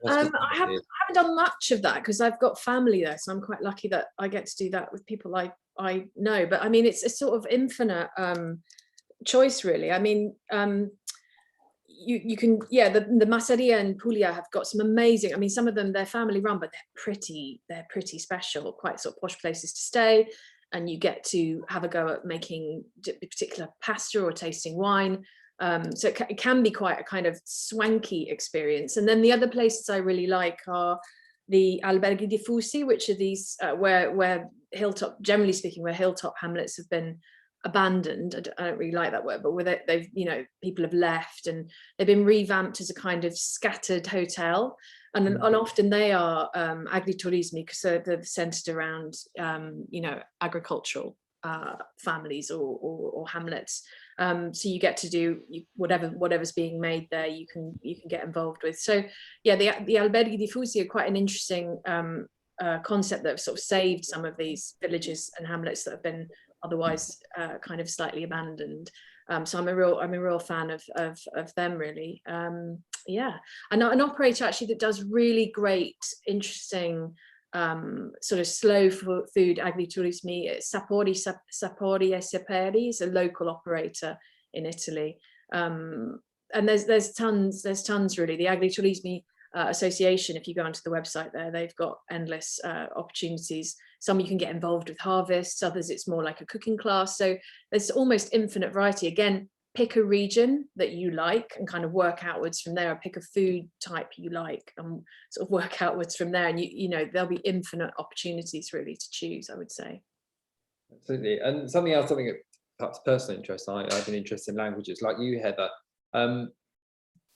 I haven't done much of that because I've got family there, so I'm quite lucky that I get to do that with people I know. But I mean, it's a sort of infinite choice, really. I mean, you can, yeah, the Masseria and Puglia have got some amazing, I mean, some of them, they're family run, but they're pretty special, quite sort of posh places to stay. And you get to have a go at making a particular pasta or tasting wine. So it can be quite a kind of swanky experience. And then the other places I really like are the alberghi diffusi, which are these where hilltop, generally speaking, where hilltop hamlets have been abandoned. I don't really like that word, but where they've, you know, people have left and they've been revamped as a kind of scattered hotel. And often they are agriturism, because they're centered around, you know, agricultural families or hamlets. So you get to do whatever's being made there, you can get involved with. So yeah, the alberghi diffusi are quite an interesting concept that have sort of saved some of these villages and hamlets that have been otherwise kind of slightly abandoned. So I'm a real fan of them, really. Yeah, and an operator actually that does really great, interesting sort of slow food agriturismi, Sapori e Saperi, is a local operator in Italy. And there's tons really. The Agriturismi Association, if you go onto the website there, they've got endless opportunities. Some you can get involved with harvests, others it's more like a cooking class. So there's almost infinite variety. Again, pick a region that you like and kind of work outwards from there, or pick a food type you like and sort of work outwards from there. And you know, there'll be infinite opportunities really to choose, I would say. Absolutely. And something else, something that perhaps personal interest, I've been interested in languages like you, Heather.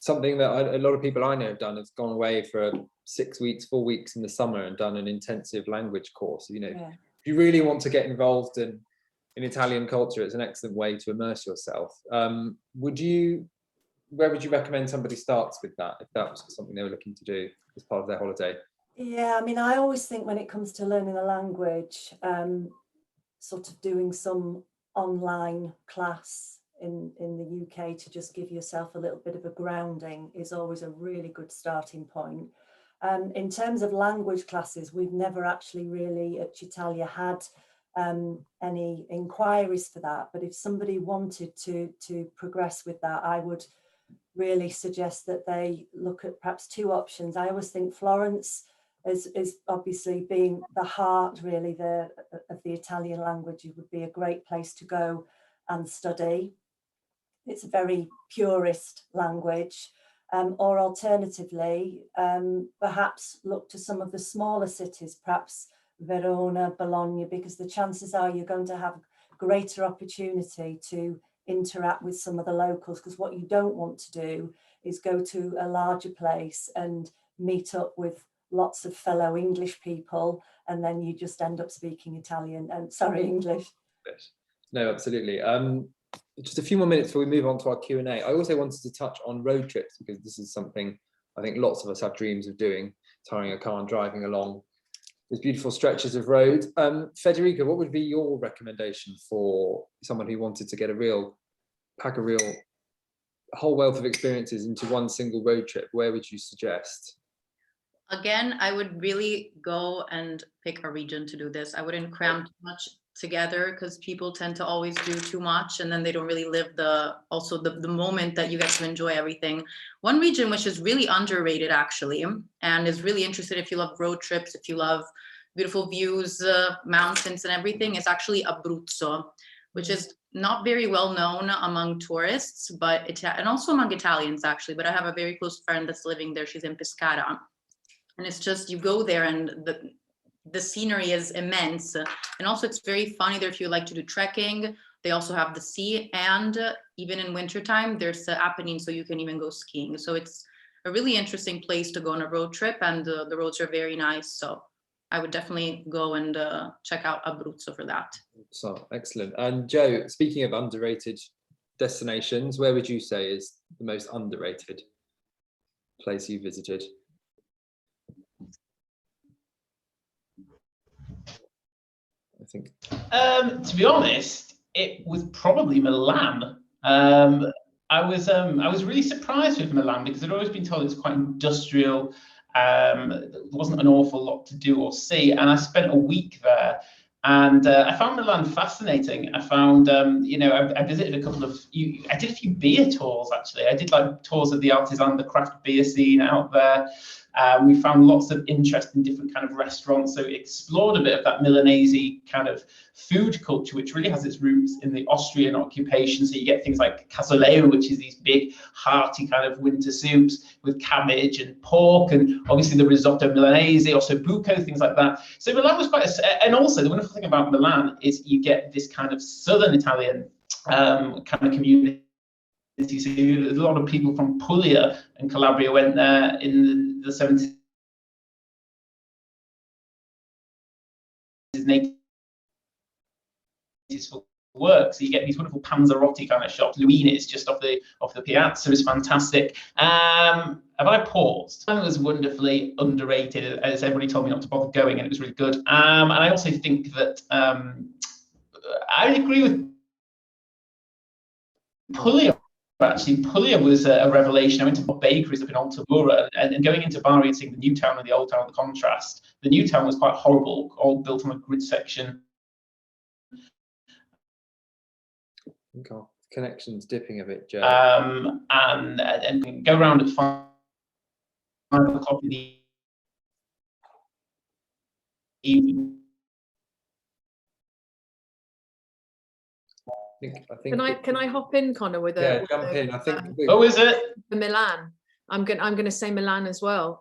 Something that a lot of people I know have done is gone away for 6 weeks, 4 weeks in the summer and done an intensive language course. You know, Yeah. if you really want to get involved in Italian culture, it's an excellent way to immerse yourself. Where would you recommend somebody starts with that, if that was something they were looking to do as part of their holiday? Yeah, I mean, I always think when it comes to learning a language, sort of doing some online class in the UK to just give yourself a little bit of a grounding is always a really good starting point. In terms of language classes, we've never actually really at Chitalia had any inquiries for that, but if somebody wanted to progress with that, I would really suggest that they look at perhaps two options. I always think Florence is obviously being the heart really of the Italian language. It would be a great place to go and study. It's a very purist language. Or alternatively, perhaps look to some of the smaller cities, perhaps Verona, Bologna, because the chances are you're going to have greater opportunity to interact with some of the locals, because what you don't want to do is go to a larger place and meet up with lots of fellow English people and then you just end up speaking Italian and English. No, absolutely. Just a few more minutes before we move on to our Q&A. I also wanted to touch on road trips, because this is something I think lots of us have dreams of doing, hiring a car and driving along these beautiful stretches of road. Federica, what would be your recommendation for someone who wanted to get a whole wealth of experiences into one single road trip? Where would you suggest? Again, I would really go and pick a region to do this. I wouldn't cram too much together, because people tend to always do too much and then they don't really live the moment that you get to enjoy everything. One region which is really underrated actually, and is really interested if you love road trips, if you love beautiful views, mountains and everything, is actually Abruzzo, which is not very well known among tourists, but and also among Italians actually. But I have a very close friend that's living there. She's in Pescara, and it's just, you go there and the scenery is immense, and also it's very funny there if you like to do trekking. They also have the sea, and even in wintertime there's the Apennines, so you can even go skiing. So it's a really interesting place to go on a road trip, and the roads are very nice. So I would definitely go and check out Abruzzo for that. So excellent. And Joe, speaking of underrated destinations, where would you say is the most underrated place you visited? I think. To be honest, it was probably Milan. I was really surprised with Milan because I'd always been told it's quite industrial. There wasn't an awful lot to do or see, and I spent a week there, and I found Milan fascinating. I found, I visited a couple of, I did a few beer tours actually. I did like tours of the artisan, the craft beer scene out there. We found lots of interest in different kind of restaurants, so explored a bit of that Milanese kind of food culture, which really has its roots in the Austrian occupation. So you get things like cassoulet, which is these big, hearty kind of winter soups with cabbage and pork, and obviously the risotto Milanese, also buco, things like that. So Milan was quite, and also the wonderful thing about Milan is you get this kind of southern Italian kind of community. So a lot of people from Puglia and Calabria went there in the 70s. For work, so you get these wonderful panzerotti kind of shops. Luini's just off the piazza is fantastic. Have I paused? It was wonderfully underrated, as everybody told me not to bother going, and it was really good. And I also think that I agree with Puglia. Actually, Puglia was a revelation. I went to bakeries up in Altamura, and going into Bari and seeing the new town and the old town, the contrast. The new town was quite horrible, all built on a grid section. God, connection's dipping a bit, Joe. And go around at 5 o'clock in the evening. I think Can I hop in, Connor, with a jump in. I think Oh, is it? for Milan? I'm going to say Milan as well.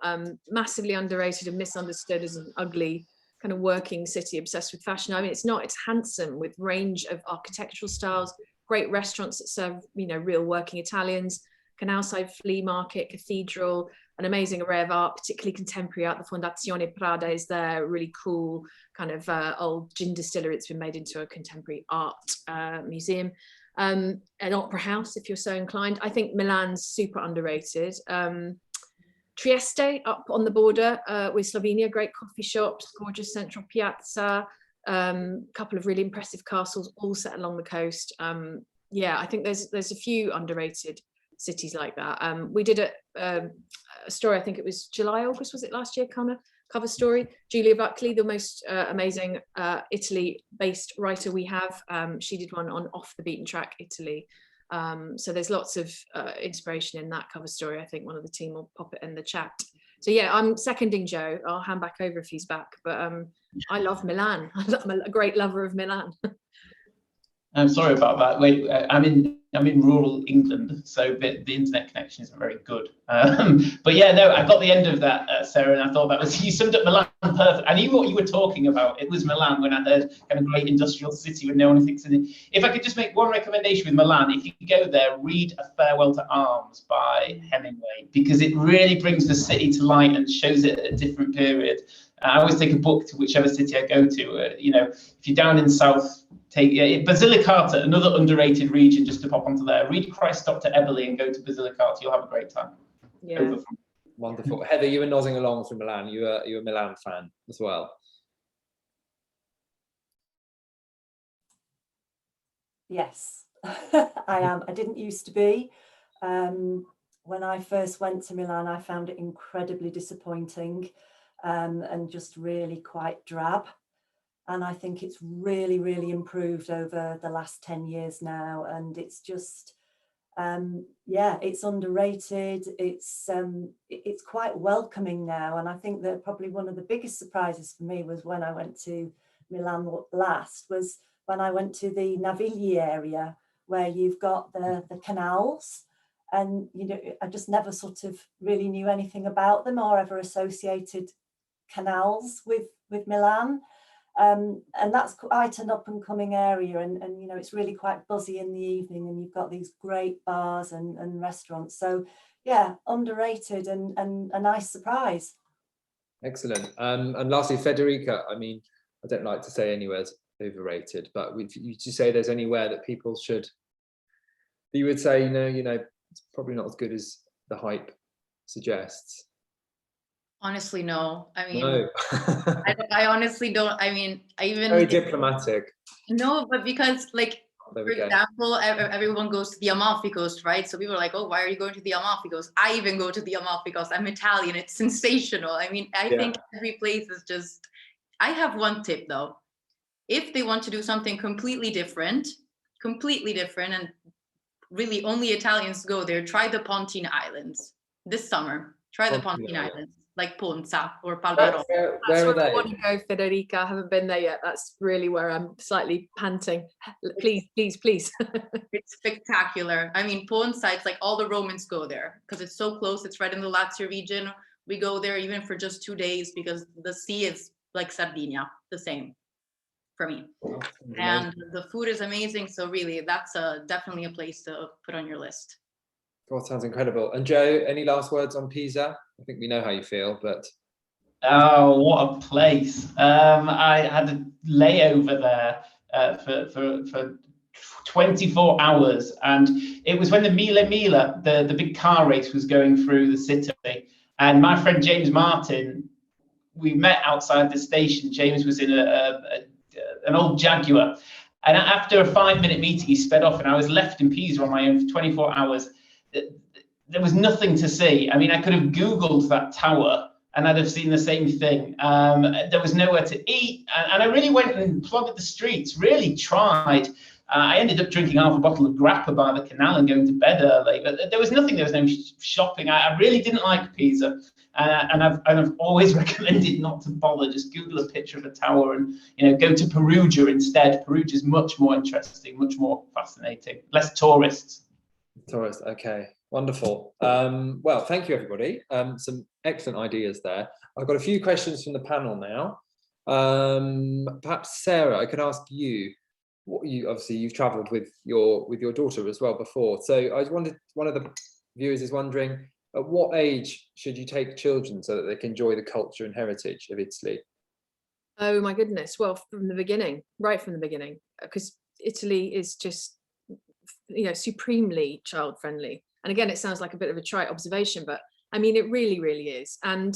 Massively underrated and misunderstood as an ugly kind of working city obsessed with fashion. I mean, it's not. It's handsome with range of architectural styles, great restaurants that serve real working Italians, canal side flea market, cathedral, an amazing array of art, particularly contemporary art. The Fondazione Prada is there, really cool kind of old gin distillery. It's been made into a contemporary art museum. An opera house, if you're so inclined. I think Milan's super underrated. Trieste, up on the border with Slovenia, great coffee shops, gorgeous central piazza, couple of really impressive castles, all set along the coast. Yeah, I think there's a few underrated cities like that. We did a story, I think it was July, August, was it last year, Connor? Cover story. Julia Buckley, the most amazing Italy-based writer we have. She did one on Off the Beaten Track Italy. So there's lots of inspiration in that cover story. I think one of the team will pop it in the chat. So yeah, I'm seconding Joe. I'll hand back over if he's back. But I love Milan. I'm a great lover of Milan. I'm sorry about that. Wait, I'm in rural England, so the internet connection isn't very good. But yeah, no, I got the end of that, Sarah, and I thought that was, you summed up Milan perfect. I knew what you were talking about. It was Milan when I heard kind of great industrial city when no one thinks in it. If I could just make one recommendation with Milan, if you go there, read A Farewell to Arms by Hemingway, because it really brings the city to light and shows it at a different period. I always take a book to whichever city I go to. If you're down in South, take Basilicata, another underrated region, just to pop onto there. Read Christ Dr. Eberly and go to Basilicata. You'll have a great time. Yeah. Wonderful. Heather, you were nodding along from Milan. You're a Milan fan as well. Yes, I am. I didn't used to be. When I first went to Milan, I found it incredibly disappointing and just really quite drab. And I think it's really, really improved over the last 10 years now. And it's just, it's underrated. It's quite welcoming now. And I think that probably one of the biggest surprises for me was when I went to Milan last, was when I went to the Navigli area, where you've got the canals. And, I just never sort of really knew anything about them or ever associated canals with Milan. And that's quite an up and coming area, and it's really quite buzzy in the evening, and you've got these great bars and restaurants. So yeah, underrated and a nice surprise. Excellent. And lastly, Federica, I mean, I don't like to say anywhere's overrated, but would you say there's anywhere that people should, that you would say, it's probably not as good as the hype suggests? Honestly, no. I mean, no. I honestly don't. I mean, I even very diplomatic. No, but because there For we go. example, everyone goes to the Amalfi Coast, right? So people are like, oh, why are you going to the Amalfi Coast? I even go to the Amalfi Coast. I'm Italian. It's sensational. I mean, I think every place is just, I have one tip though. If they want to do something completely different, and really only Italians go there, try the Pontine Islands this summer. Try the Pontine Islands, like Ponza or Palmarola. Where That's are where I they? want to go, Federica. I haven't been there yet. That's really where I'm slightly panting. Please, please, please. It's spectacular. I mean, Ponza, it's like all the Romans go there because it's so close. It's right in the Lazio region. We go there even for just 2 days because the sea is like Sardinia, the same for me. And the food is amazing. So really, that's definitely a place to put on your list. God, sounds incredible. And Joe, any last words on Pisa? I think we know how you feel, but oh, what a place! I had a layover there for 24 hours, and it was when the Mille, the big car race, was going through the city. And my friend James Martin, we met outside the station. James was in an old Jaguar, and after a 5-minute meeting, he sped off, and I was left in Pisa on my own for 24 hours. There was nothing to see. I mean, I could have Googled that tower and I'd have seen the same thing. There was nowhere to eat, and I really went and plodded the streets, really tried. I ended up drinking half a bottle of Grape by the canal and going to bed early, but there was nothing, there was no shopping. I really didn't like Pisa, and I've always recommended not to bother. Just Google a picture of a tower and, you know, go to Perugia instead. Perugia is much more interesting, much more fascinating, less tourists. Tourist, okay, wonderful. Well, thank you, everybody. Some excellent ideas there. I've got a few questions from the panel now. Perhaps Sarah, I could ask you. What obviously you've travelled with your daughter as well before. So I wondered, one of the viewers is wondering, at what age should you take children so that they can enjoy the culture and heritage of Italy? Oh my goodness. Well, from the beginning, right from the beginning, because Italy is just, you know, supremely child friendly. And again, it sounds like a bit of a trite observation, but I mean, it really, really is. And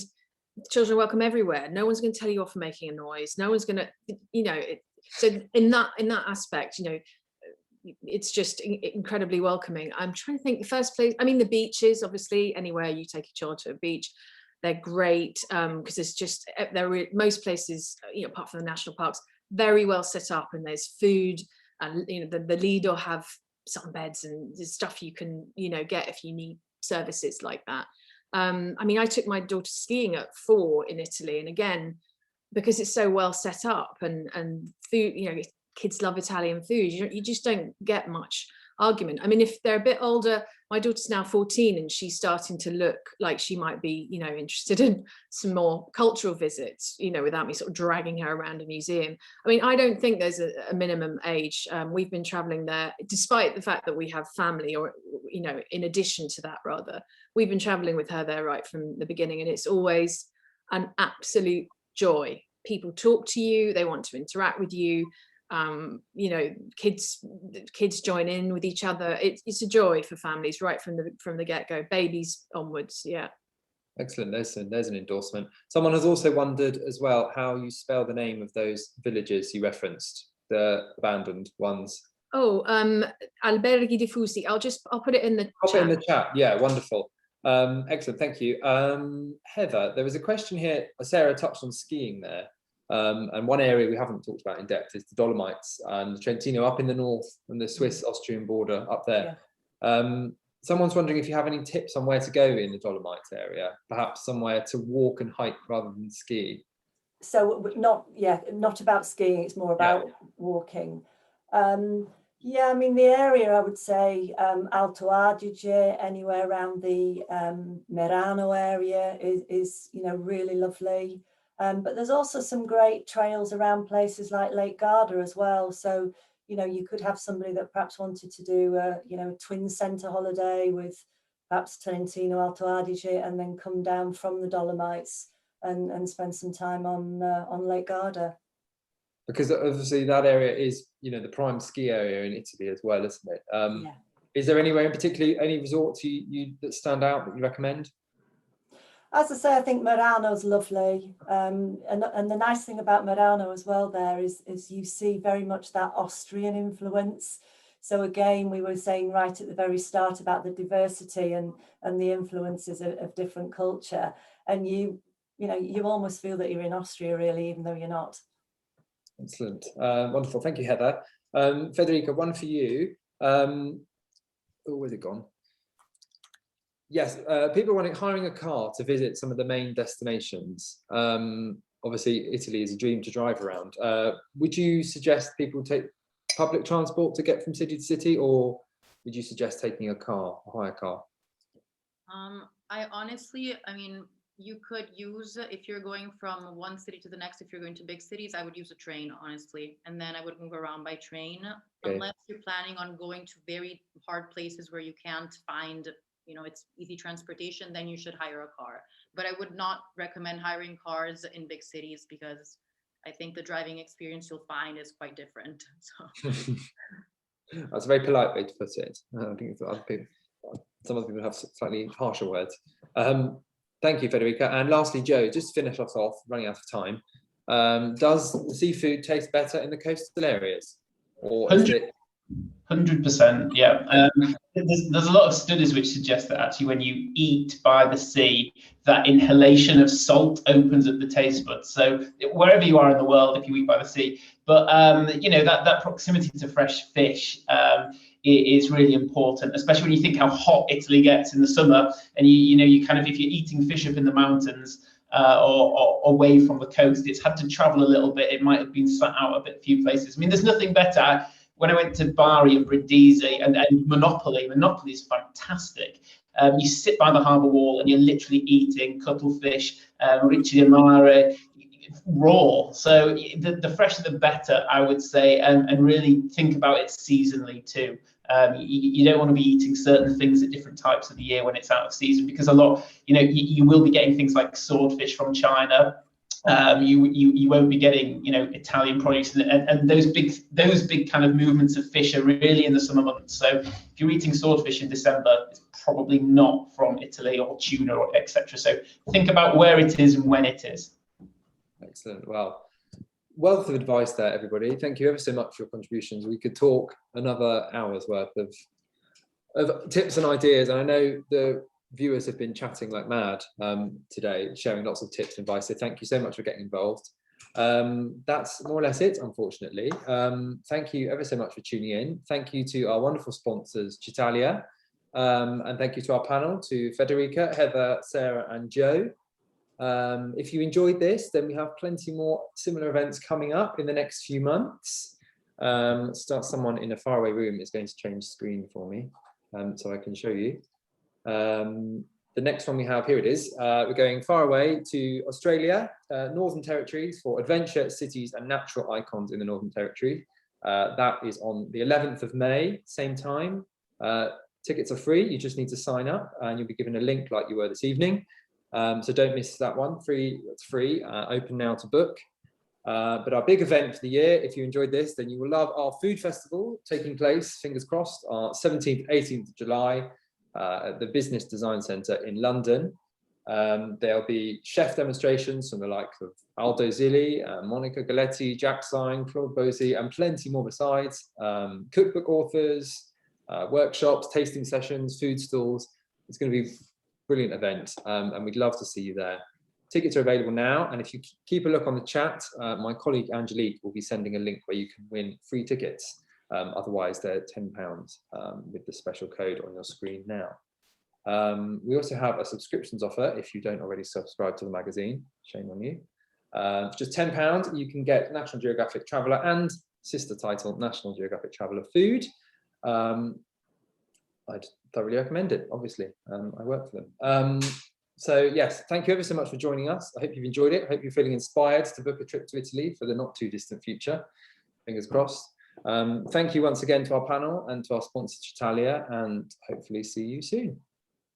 children are welcome everywhere. No one's going to tell you off for making a noise. No one's going to, you know, so in that aspect, you know, it's just incredibly welcoming. I'm trying to think the first place, I mean, the beaches, obviously, anywhere you take a child to a beach, they're great, because it's just, most places, you know, apart from the national parks, very well set up, and there's food, and, you know, the Lido have sunbeds and there's stuff you can, you know, get if you need services like that. I mean, I took my daughter skiing at 4 in Italy, and again, because it's so well set up, and food, you know, kids love Italian food. You just don't get much argument. I mean, if they're a bit older, my daughter's now 14 and she's starting to look like she might be, you know, interested in some more cultural visits, you know, without me sort of dragging her around a museum. I mean, I don't think there's a minimum age. We've been traveling there, despite the fact that we have family, or, you know, in addition to that, rather, we've been traveling with her there right from the beginning, and it's always an absolute joy. People talk to you, they want to interact with you. You know, kids join in with each other. It's a joy for families right from the get-go, babies onwards. Yeah, excellent. There's an endorsement. Someone has also wondered as well how you spell the name of those villages you referenced, the abandoned ones. Oh, alberghi diffusi. I'll put it in the Pop chat. it in the chat. Yeah, wonderful. Excellent, thank you. Heather, there was a question here. Sarah touched on skiing there. And one area we haven't talked about in depth is the Dolomites and the Trentino up in the north, and the Swiss-Austrian border up there. Yeah. Someone's wondering if you have any tips on where to go in the Dolomites area, perhaps somewhere to walk and hike rather than ski. So not about skiing, it's more about walking. Yeah, I mean, the area, I would say Alto Adige, anywhere around the Merano area is, you know, really lovely. But there's also some great trails around places like Lake Garda as well. So, you know, you could have somebody that perhaps wanted to do a, you know, a twin centre holiday with perhaps Trentino, Alto Adige, and then come down from the Dolomites and spend some time on Lake Garda. Because obviously that area is, you know, the prime ski area in Italy as well, isn't it? Yeah. Is there anywhere in particular, any resorts you that stand out that you recommend? As I say, I think Merano's lovely, and the nice thing about Merano as well there is you see very much that Austrian influence. So again, we were saying right at the very start about the diversity and the influences of different culture, and you know, you almost feel that you're in Austria really, even though you're not. Excellent. Wonderful. Thank you, Heather. Federica, one for you. Oh, where's it gone? Yes, people are hiring a car to visit some of the main destinations. Obviously, Italy is a dream to drive around. Would you suggest people take public transport to get from city to city, or would you suggest taking a car, a hire car? I honestly, I mean, you could use, if you're going from one city to the next, if you're going to big cities, I would use a train, honestly. And then I would move around by train, Okay. unless you're planning on going to very hard places where you can't find, you know, it's easy transportation, then you should hire a car. But I would not recommend hiring cars in big cities, because I think the driving experience you'll find is quite different. So. That's a very polite way to put it. I think some other people have slightly harsher words. Thank you, Federica. And lastly, Joe, just to finish us off, running out of time, does the seafood taste better in the coastal areas? Or is it 100%, yeah. There's a lot of studies which suggest that actually when you eat by the sea, that inhalation of salt opens up the taste buds. So wherever you are in the world, if you eat by the sea, but you know, that proximity to fresh fish is really important, especially when you think how hot Italy gets in the summer, and you know, you kind of, if you're eating fish up in the mountains or away from the coast, it's had to travel a little bit. It might have been sat out a few places. I mean, there's nothing better. When I went to Bari and Brindisi and Monopoly is fantastic. You sit by the harbour wall and you're literally eating cuttlefish, ricci di mare, raw. So the fresher the better, I would say, and really think about it seasonally too. You don't want to be eating certain things at different types of the year when it's out of season, because a lot, you know, you will be getting things like swordfish from China. You won't be getting, you know, Italian produce, and those big kind of movements of fish are really in the summer months. So if you're eating swordfish in December, it's probably not from Italy, or tuna, or etc. So think about where it is and when it is. Excellent. Well, wealth of advice there, everybody. Thank you ever so much for your contributions. We could talk another hour's worth of tips and ideas, and I know the viewers have been chatting like mad today, sharing lots of tips and advice, so thank you so much for getting involved. That's more or less it, unfortunately. Thank you ever so much for tuning in. Thank you to our wonderful sponsors, Chitalia, and thank you to our panel, to Federica, Heather, Sarah and Joe. If you enjoyed this, then we have plenty more similar events coming up in the next few months. Someone in a faraway room is going to change screen for me, so I can show you. The next one we have, here it is. We're going far away to Australia, Northern Territories, for adventure, cities and natural icons in the Northern Territory. That is on the 11th of May, same time. Tickets are free, you just need to sign up and you'll be given a link like you were this evening. So don't miss that one, it's free, open now to book. But our big event for the year, if you enjoyed this, then you will love our food festival taking place, fingers crossed, on 17th, 18th of July. At the Business Design Centre in London. There'll be chef demonstrations from the likes of Aldo Zilli, Monica Galetti, Jack Syme, Claude Bosi, and plenty more besides. Cookbook authors, workshops, tasting sessions, food stalls. It's going to be a brilliant event, and we'd love to see you there. Tickets are available now, and if you keep a look on the chat, my colleague Angelique will be sending a link where you can win free tickets. Otherwise, they're £10 with the special code on your screen now. We also have a subscriptions offer if you don't already subscribe to the magazine. Shame on you. For just £10, you can get National Geographic Traveller and sister title National Geographic Traveller Food. I'd thoroughly recommend it, obviously. I work for them. So yes, thank you ever so much for joining us. I hope you've enjoyed it. I hope you're feeling inspired to book a trip to Italy for the not too distant future. Fingers crossed. Thank you once again to our panel and to our sponsor, Chitalia, and hopefully see you soon.